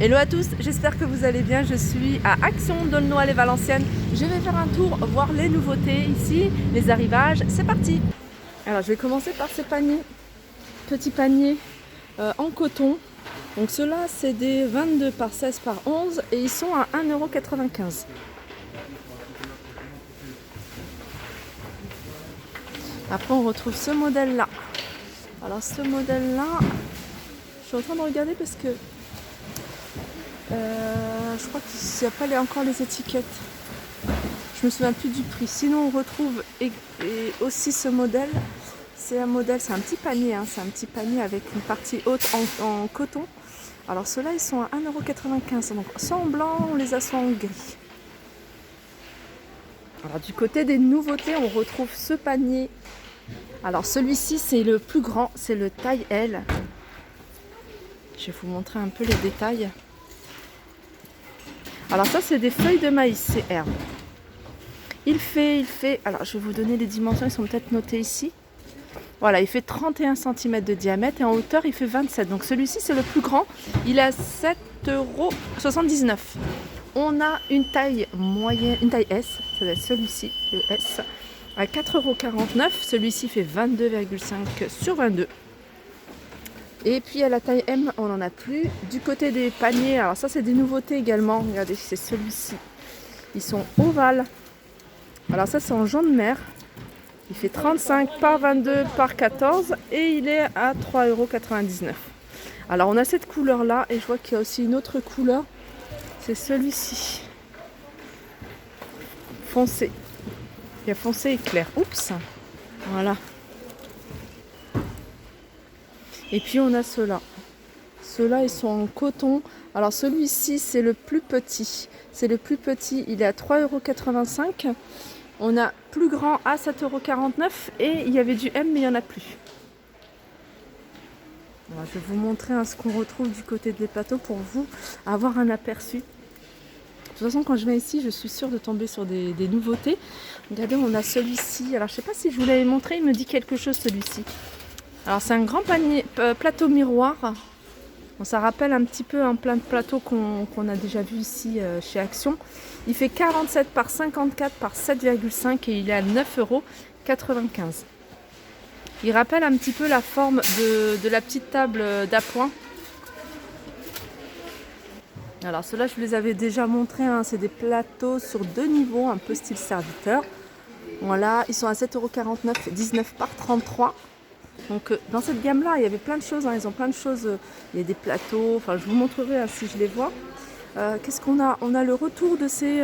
Hello à tous, j'espère que vous allez bien. Je suis à Action d'Aulnoy-les-Valenciennes. Je vais faire un tour, voir les nouveautés ici, les arrivages. C'est parti. Alors je vais commencer par ces paniers, petits paniers en coton. Donc ceux-là c'est des 22 par 16 par 11 et ils sont à 1,95 €. Après on retrouve ce modèle-là. Alors ce modèle-là, je suis en train de regarder parce que je crois qu'il n'y a pas encore les étiquettes. Je me souviens plus du prix. Sinon on retrouve aussi ce modèle. C'est un petit panier, hein. C'est un petit panier avec une partie haute en coton. Alors ceux-là ils sont à 1,95 €. Donc soit en blanc, on les a soit en gris. Alors du côté des nouveautés, on retrouve ce panier. Alors celui-ci c'est le plus grand, c'est le taille L. Je vais vous montrer un peu les détails. Alors ça c'est des feuilles de maïs, c'est herbe. Il fait, alors je vais vous donner les dimensions, ils sont peut-être notés ici. Voilà, il fait 31 cm de diamètre et en hauteur il fait 27. Donc celui-ci c'est le plus grand, il est à 7,79 €. On a une taille moyenne, une taille S, ça doit être celui-ci, le S, à 4,49 €. Celui-ci fait 22,5 sur 22. Et puis à la taille M, on n'en a plus. Du côté des paniers, alors ça c'est des nouveautés également. Regardez, c'est celui-ci. Ils sont ovales. Alors ça c'est en jaune mer. Il fait 35 par 22 par 14 et il est à 3,99 €. Alors on a cette couleur là et je vois qu'il y a aussi une autre couleur. C'est celui-ci. Foncé. Il y a foncé et clair. Oups. Voilà. Et puis on a ceux-là. Ceux-là, ils sont en coton. Alors celui-ci, c'est le plus petit. C'est le plus petit, il est à 3,85 €. On a plus grand à 7,49 € et il y avait du M, mais il n'y en a plus. Alors, je vais vous montrer ce qu'on retrouve du côté des plateaux pour vous avoir un aperçu. De toute façon, quand je viens ici, je suis sûre de tomber sur des nouveautés. Regardez, on a celui-ci. Alors, je ne sais pas si je vous l'avais montré, il me dit quelque chose celui-ci. Alors c'est un grand panier, plateau miroir. Bon, ça rappelle un petit peu un plein de plateaux qu'on a déjà vu ici chez Action. Il fait 47 par 54 par 7,5 et il est à 9,95 €. Il rappelle un petit peu la forme de la petite table d'appoint. Alors ceux-là je vous les avais déjà montrés, hein. C'est des plateaux sur 2 niveaux, un peu style serviteur. Voilà, ils sont à 7,49 €, 19 par 33. Donc dans cette gamme-là, il y avait plein de choses, hein. Ils ont plein de choses. Il y a des plateaux, enfin je vous montrerai si je les vois. Qu'est-ce qu'on a? On a le retour de ces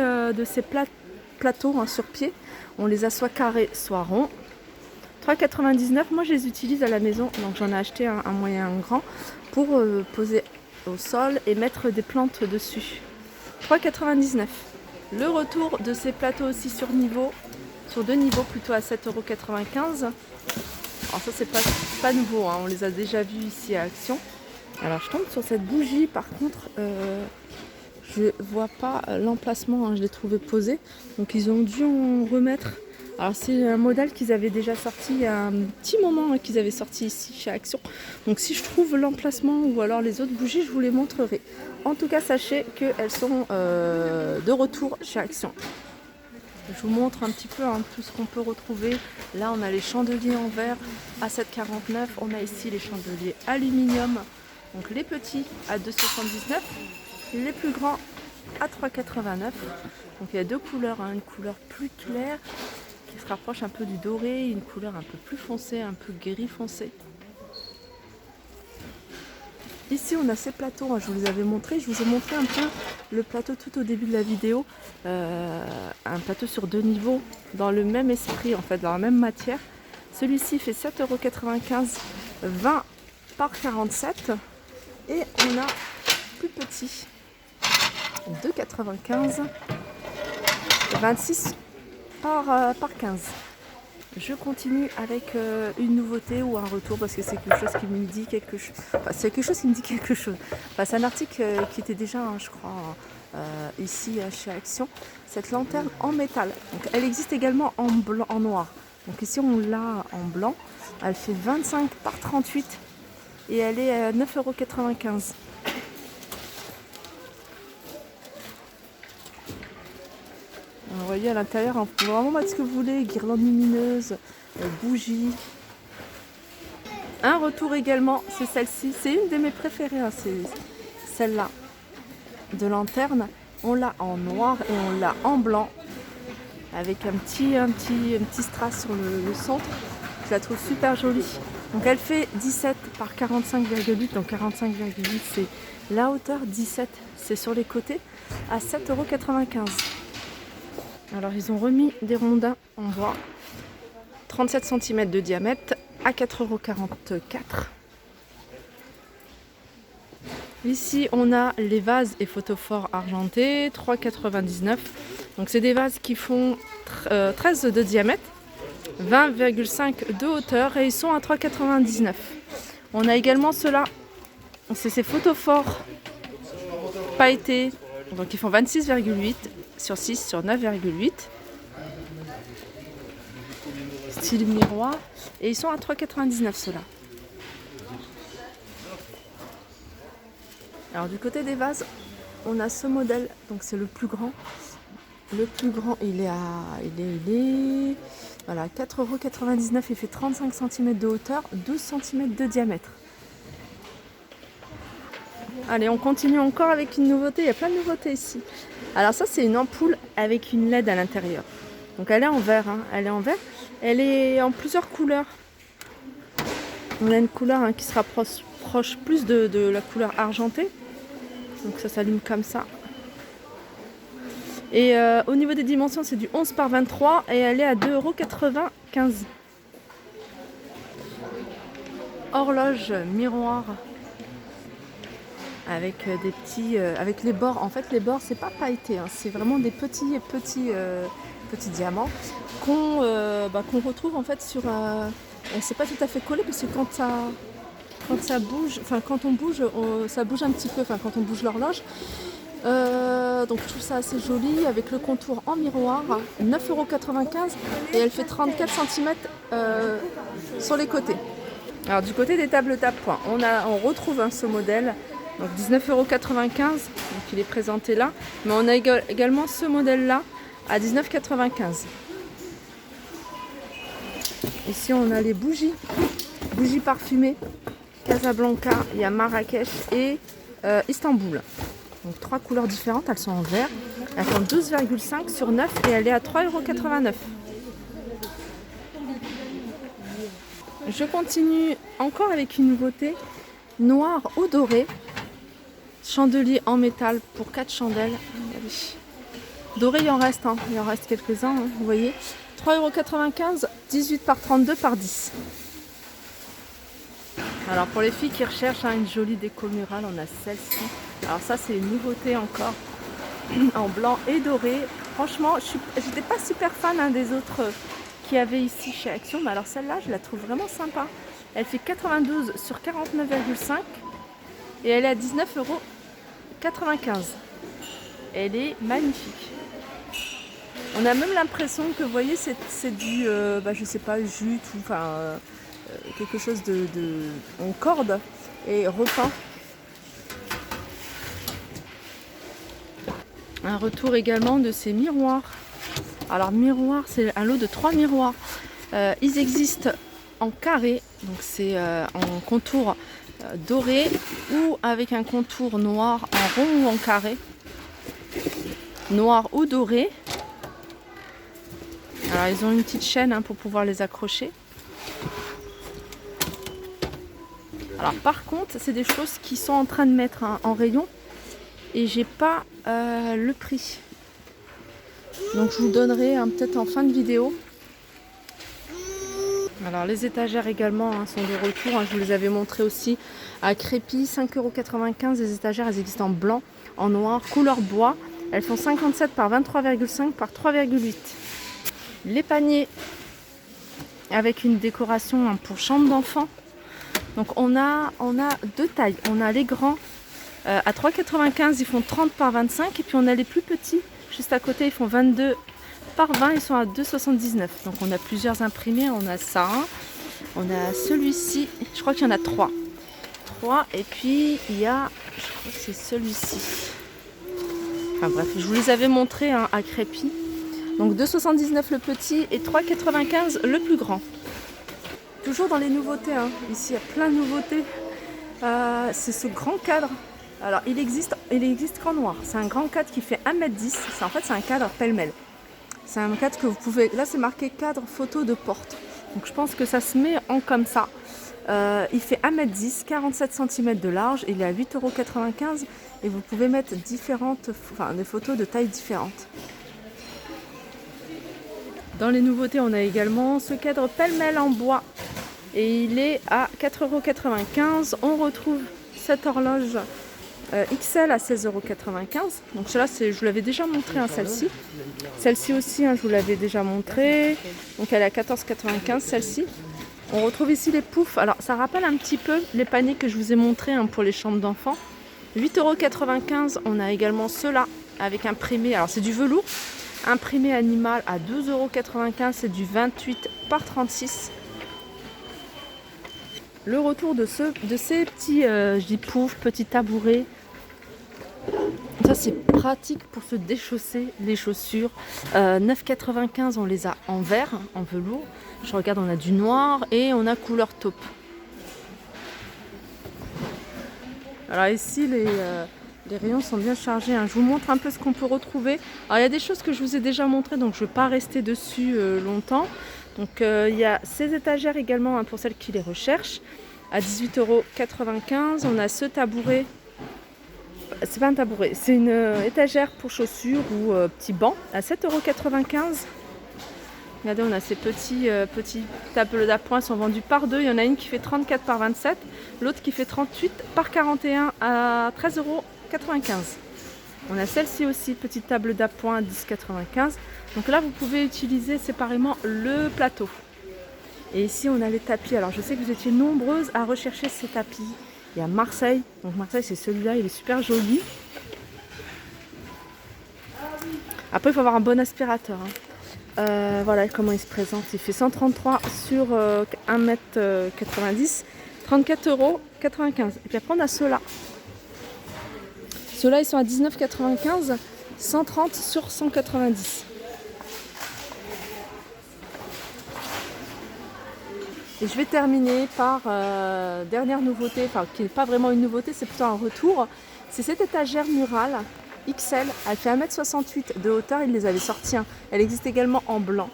plateaux, hein, sur pied. On les a soit carrés, soit ronds. 3,99 €. Moi je les utilise à la maison, donc j'en ai acheté un moyen, un grand, pour poser au sol et mettre des plantes dessus. 3,99 €. Le retour de ces plateaux aussi sur 2 niveaux plutôt, à 7,95 €. Alors ça c'est pas nouveau, hein. On les a déjà vus ici à Action. Alors je tombe sur cette bougie, par contre je vois pas l'emplacement, hein. Je l'ai trouvé posé, donc ils ont dû en remettre. Alors c'est un modèle qu'ils avaient déjà sorti il y a un petit moment, hein, qu'ils avaient sorti ici chez Action. Donc si je trouve l'emplacement ou alors les autres bougies, je vous les montrerai. En tout cas sachez qu'elles sont de retour chez Action. Je vous montre un petit peu, hein, tout ce qu'on peut retrouver. Là, on a les chandeliers en verre à 7,49 €. On a ici les chandeliers aluminium. Donc les petits à 2,79 €. Les plus grands à 3,89 €. Donc il y a deux couleurs, hein, une couleur plus claire qui se rapproche un peu du doré, une couleur un peu plus foncée, un peu gris foncé. Ici on a ces plateaux, hein, je vous les avais montrés, je vous ai montré un peu le plateau tout au début de la vidéo, un plateau sur 2 niveaux, dans le même esprit en fait, dans la même matière. Celui-ci fait 7,95 €, 20 par 47, et on a plus petit, 2,95 €, 26 par 15. Je continue avec une nouveauté ou un retour parce que c'est quelque chose qui me dit quelque chose. Enfin, c'est quelque chose qui me dit quelque chose. Enfin, c'est un article qui était déjà, hein, je crois, ici chez Action. Cette lanterne en métal. Donc, elle existe également en blanc, en noir. Donc ici on l'a en blanc. Elle fait 25 par 38 et elle est à 9,95 €. voyez à l'intérieur, on peut vraiment mettre ce que vous voulez, guirlandes lumineuses, bougies. Un retour également, c'est celle-ci. C'est une de mes préférées, hein, c'est celle-là de lanterne. On l'a en noir et on l'a en blanc. Avec un petit strass sur le centre. Je la trouve super jolie. Donc elle fait 17 par 45,8. Donc 45,8 c'est la hauteur, 17 c'est sur les côtés, à 7,95 €. Alors ils ont remis des rondins en bois, 37 cm de diamètre, à 4,44 €. Ici on a les vases et photophores argentés, 3,99 €. Donc c'est des vases qui font 13 de diamètre, 20,5 de hauteur et ils sont à 3,99 €. On a également ceux-là, c'est ces photophores pailletés, donc ils font 26,8 sur 6 sur 9,8. Style miroir et ils sont à 3,99 € ceux-là. Alors du côté des vases, on a ce modèle, donc c'est le plus grand. Le plus grand, il est voilà, 4,99 €, il fait 35 cm de hauteur, 12 cm de diamètre. Allez, on continue encore avec une nouveauté, il y a plein de nouveautés ici. Alors ça, c'est une ampoule avec une LED à l'intérieur. Donc elle est en verre, hein, elle est en verre. Elle est en plusieurs couleurs. On a une couleur qui se rapproche plus de la couleur argentée. Donc ça s'allume comme ça. Et au niveau des dimensions, c'est du 11 par 23 et elle est à 2,95 €. Horloge miroir avec des petits, avec les bords. En fait, les bords c'est pas pailleté, hein, c'est vraiment des petits diamants qu'on retrouve en fait sur. C'est pas tout à fait collé parce que quand ça bouge, enfin quand on bouge, ça bouge un petit peu. Enfin quand on bouge l'horloge. Donc je trouve ça assez joli avec le contour en miroir, 9,95 € et elle fait 34 cm sur les côtés. Alors du côté des tables d'appoint, on retrouve ce modèle, donc 19,95 €, donc il est présenté là, mais on a également ce modèle là à 19,95 €. Ici on a les bougies parfumées, Casablanca, il y a Marrakech et Istanbul. Donc 3 couleurs différentes, elles sont en vert. Elles font 12,5 sur 9 et elle est à 3,89 €. Je continue encore avec une nouveauté, noir ou doré. Chandelier en métal pour 4 chandelles. Doré, il en reste quelques-uns, hein, vous voyez. 3,95 €, 18 par 32 par 10. Alors pour les filles qui recherchent une jolie déco murale, on a celle-ci. Alors ça c'est une nouveauté encore, en blanc et doré. Franchement, j'étais pas super fan des autres qu'il y avait ici chez Action, mais alors celle-là je la trouve vraiment sympa. Elle fait 92 sur 49,5 et elle est à 19,95 €. Elle est magnifique. On a même l'impression que vous voyez c'est du, je sais pas, jute ou quelque chose en corde et repeint. Un retour également de ces miroirs. Alors miroir, c'est un lot de 3 miroirs. Ils existent en carré, donc c'est en contour doré ou avec un contour noir en rond ou en carré. Noir ou doré. Alors ils ont une petite chaîne pour pouvoir les accrocher. Alors par contre, c'est des choses qui sont en train de mettre en rayon et j'ai pas le prix. Donc je vous donnerai peut-être en fin de vidéo. Alors les étagères également sont de retour. Je vous les avais montrées aussi à Crépi, 5,95 €. Les étagères, elles existent en blanc, en noir, couleur bois. Elles font 57 par 23,5 par 3,8. Les paniers avec une décoration pour chambre d'enfant. Donc on a deux tailles. On a les grands à 3,95 €, ils font 30 par 25. Et puis on a les plus petits, juste à côté, ils font 22 par 20, ils sont à 2,79 €. Donc on a plusieurs imprimés, on a ça, on a celui-ci, je crois qu'il y en a 3. Et puis il y a, je crois que c'est celui-ci. Enfin bref, je vous les avais montrés à Crépi. Donc 2,79 le petit et 3,95 le plus grand. Toujours dans les nouveautés, hein. Ici il y a plein de nouveautés. C'est ce grand cadre. Alors il existe qu'en noir. C'est un grand cadre qui fait 1,10 m. En fait c'est un cadre pêle-mêle. C'est un cadre que vous pouvez... Là c'est marqué cadre photo de porte. Donc je pense que ça se met en comme ça. Il fait 1,10 m, 47 cm de large. Il est à 8,95 € et vous pouvez mettre des photos de tailles différentes. Dans les nouveautés, on a également ce cadre pêle-mêle en bois et il est à 4,95 €. On retrouve cette horloge XL à 16,95 €. Donc celle-là, je vous l'avais déjà montré, celle-ci. Celle-ci aussi, je vous l'avais déjà montré. Donc elle est à 14,95 € celle-ci. On retrouve ici les poufs. Alors ça rappelle un petit peu les paniers que je vous ai montrés pour les chambres d'enfants. 8,95 €. On a également ceux-là avec imprimé. Alors c'est du velours. Imprimé animal à 12,95 €. C'est du 28 par 36. Le retour de ces petits, je dis poufs, petits tabourets. Ça c'est pratique pour se déchausser les chaussures. 9,95 €, on les a en vert, en velours. Je regarde, on a du noir et on a couleur taupe. Alors ici les rayons sont bien chargés. Je vous montre un peu ce qu'on peut retrouver. Alors il y a des choses que je vous ai déjà montrées, donc je ne vais pas rester dessus longtemps. Donc il y a ces étagères également pour celles qui les recherchent. À 18,95 €, on a ce tabouret. C'est pas un tabouret, c'est une étagère pour chaussures ou petit banc à 7,95 €. Regardez, on a ces petits tables d'appoint, sont vendus par deux. Il y en a une qui fait 34 par 27, l'autre qui fait 38 par 41 à 13,95 €. On a celle-ci aussi, petite table d'appoint à 10,95 €. Donc là, vous pouvez utiliser séparément le plateau. Et ici, on a les tapis. Alors, je sais que vous étiez nombreuses à rechercher ces tapis. Il y a Marseille. Donc Marseille, c'est celui-là, il est super joli. Après, il faut avoir un bon aspirateur. Voilà comment il se présente. Il fait 133 sur 1,90 m, 34,95 €. Et puis après, on a ceux-là. Ceux-là, ils sont à 19,95 €, 130 sur 190. Et je vais terminer par dernière nouveauté, qui n'est pas vraiment une nouveauté, c'est plutôt un retour. C'est cette étagère murale XL. Elle fait 1,68 m de hauteur, ils les avaient sortis. Elle existe également en blanc.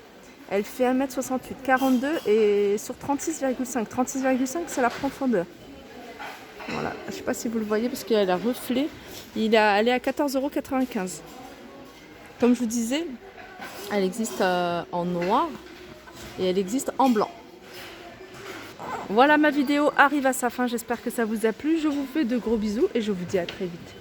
Elle fait 1,68 m, 42 et sur 36,5. 36,5, c'est la profondeur. Voilà, je ne sais pas si vous le voyez parce qu'elle a reflet. Elle est à 14,95 €. Comme je vous disais, elle existe en noir et elle existe en blanc. Voilà, ma vidéo arrive à sa fin, j'espère que ça vous a plu. Je vous fais de gros bisous et je vous dis à très vite.